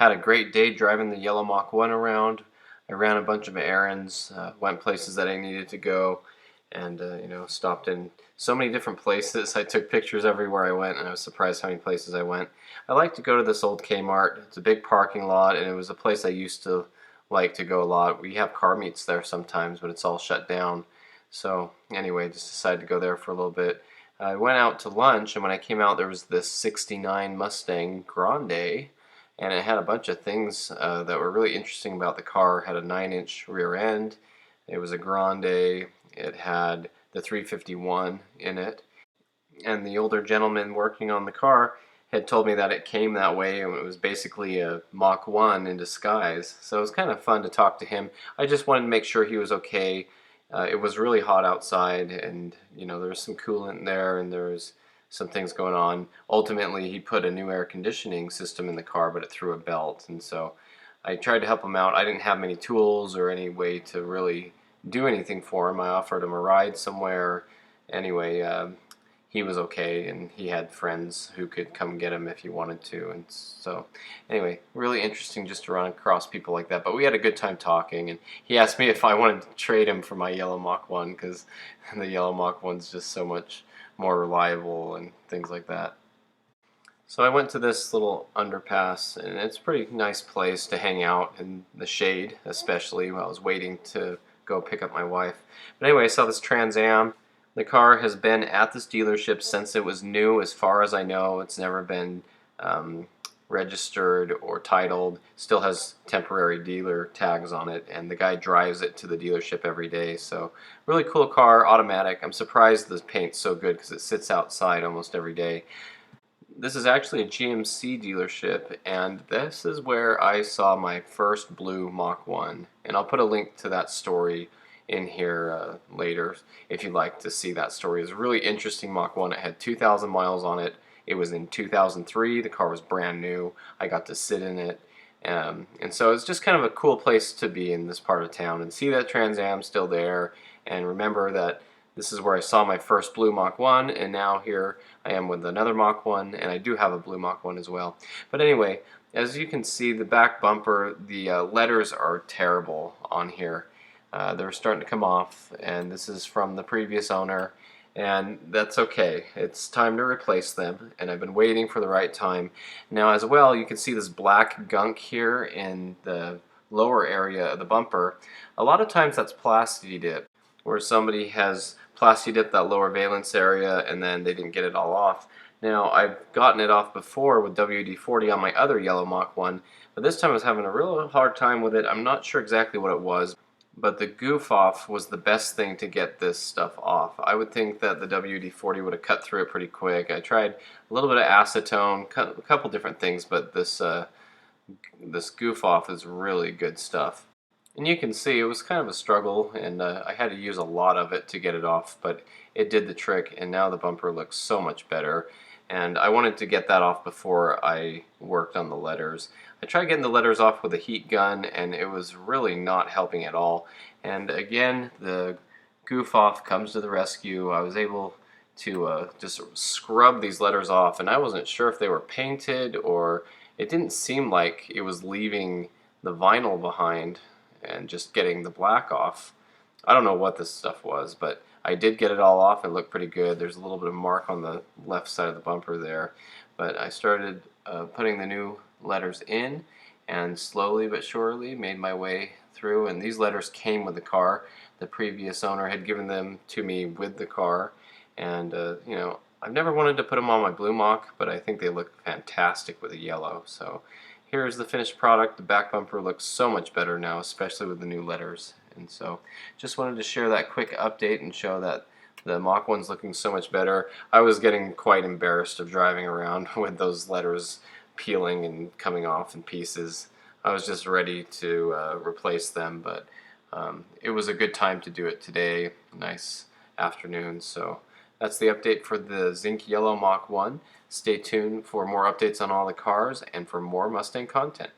had a great day driving the yellow Mach 1 around. I ran a bunch of errands, went places that I needed to go, and stopped in so many different places. I took pictures everywhere I went, and I was surprised how many places I went. I like to go to this old Kmart. It's a big parking lot, and it was a place I used to like to go a lot. We have car meets there sometimes, but it's all shut down. So anyway, just decided to go there for a little bit. I went out to lunch, and when I came out, there was this '69 Mustang Grande, and it had a bunch of things that were really interesting about the car. It had a 9-inch rear end. It was a Grande. It had the 351 in it, and the older gentleman working on the car had told me that it came that way, and it was basically a Mach 1 in disguise. So it was kind of fun to talk to him. I just wanted to make sure he was okay. It was really hot outside, and there was some coolant there, and there was some things going on. Ultimately, he put a new air conditioning system in the car, but it threw a belt, and so I tried to help him out. I didn't have many tools or any way to really do anything for him. I offered him a ride somewhere. Anyway, he was okay, and he had friends who could come get him if he wanted to. And so anyway, really interesting just to run across people like that. But we had a good time talking, and he asked me if I wanted to trade him for my yellow Mach 1, because the yellow Mach 1's just so much more reliable and things like that. So I went to this little underpass, and it's a pretty nice place to hang out in the shade, especially while I was waiting to go pick up my wife. But anyway, I saw this Trans Am. The car has been at this dealership since it was new, as far as I know. It's never been registered or titled. Still has temporary dealer tags on it, and the guy drives it to the dealership every day. So really cool car, automatic. I'm surprised the paint's so good because it sits outside almost every day. This is actually a GMC dealership, and this is where I saw my first blue Mach 1. And I'll put a link to that story in here later if you'd like to see that story. It's a really interesting Mach 1. It had 2,000 miles on it. It was in 2003. The car was brand new. I got to sit in it. And so it's just kind of a cool place to be in this part of town and see that Trans Am still there, and remember that this is where I saw my first blue Mach 1, and now here I am with another Mach 1, and I do have a blue Mach 1 as well. But anyway, as you can see, the back bumper, the letters are terrible on here. They're starting to come off, and this is from the previous owner, and that's okay. It's time to replace them, and I've been waiting for the right time. Now as well, you can see this black gunk here in the lower area of the bumper. A lot of times that's plasti dip, where somebody has plasti dipped that lower valence area and then they didn't get it all off. Now I've gotten it off before with WD-40 on my other yellow Mach 1, but this time I was having a real hard time with it. I'm not sure exactly what it was, but the goof off was the best thing to get this stuff off. I would think that the WD-40 would have cut through it pretty quick. I tried a little bit of acetone, a couple different things, but this goof off is really good stuff. And you can see it was kind of a struggle, and I had to use a lot of it to get it off, but it did the trick, and now the bumper looks so much better. And I wanted to get that off before I worked on the letters. I tried getting the letters off with a heat gun, and it was really not helping at all. And again, the goof off comes to the rescue. I was able to just scrub these letters off, and I wasn't sure if they were painted, or it didn't seem like it was leaving the vinyl behind and just getting the black off. I don't know what this stuff was, but I did get it all off. It looked pretty good. There's a little bit of mark on the left side of the bumper there, but I started putting the new letters in, and slowly but surely made my way through. And these letters came with the car. The previous owner had given them to me with the car, and I've never wanted to put them on my blue Mach, but I think they look fantastic with the yellow. So here's the finished product. The back bumper looks so much better now, especially with the new letters. And so just wanted to share that quick update and show that the Mach 1's looking so much better. I was getting quite embarrassed of driving around with those letters peeling and coming off in pieces. I was just ready to replace them, but it was a good time to do it today. Nice afternoon. So that's the update for the zinc yellow Mach 1. Stay tuned for more updates on all the cars and for more Mustang content.